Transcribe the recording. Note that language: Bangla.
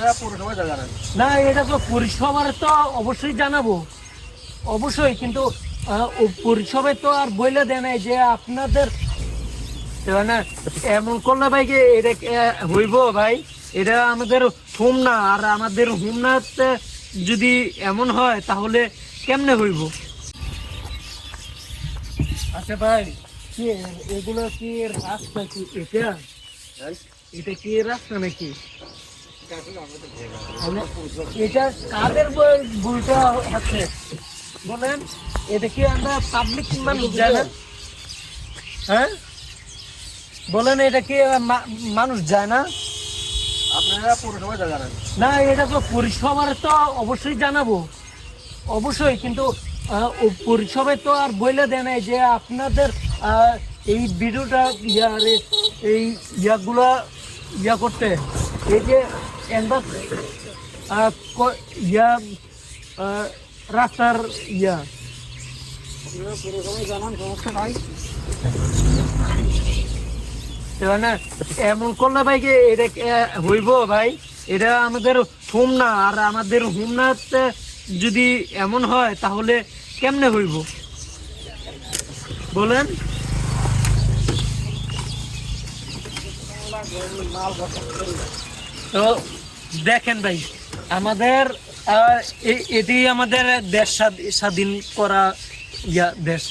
আপনারা পৌরসভায় জানান না, এটা তো পৌরসভার তো অবশ্যই জানাবো, অবশ্যই, কিন্তু পৌরসভায় তো আর বইলে দেয় নাই যে আপনাদের না এমন করলে ভাই কি এটা হইব ভাই? এটা আমাদের হোম না, আর আমাদের হোম না যদি এমন হয় তাহলে কেমনে হইব? আচ্ছা ভাই, কি এগুলো কি রাস্তা? কি এটা এটা কি রাস্তা নাকি? এটা কাদের বইটা আছে বলেন? এটা কি আমরা পাবলিক মানুষ জানে? হ্যাঁ বলেন, এটা কি মানুষ যায় না? আপনারা পৌরসভায় জানান না, এটা তো পৌরসভার তো অবশ্যই জানাবো, অবশ্যই, কিন্তু পৌরসভায় তো আর বইলে দেয় নাই যে আপনাদের এই ভিডিওটা এই ইয়াগুলা করতে, এই যে ইয়া রাস্তার ইয়া। আপনারা পৌরসভায় জানান, সমস্যা নাই। না এমন করলে ভাই কি এটা হইব ভাই? এটা আমাদের হোম না, আর আমাদের হোম না যদি এমন হয় তাহলে কেমনে হইব বলেন? তো দেখেন ভাই, আমাদের এটি আমাদের দেশ স্বাধীন করা দেশ,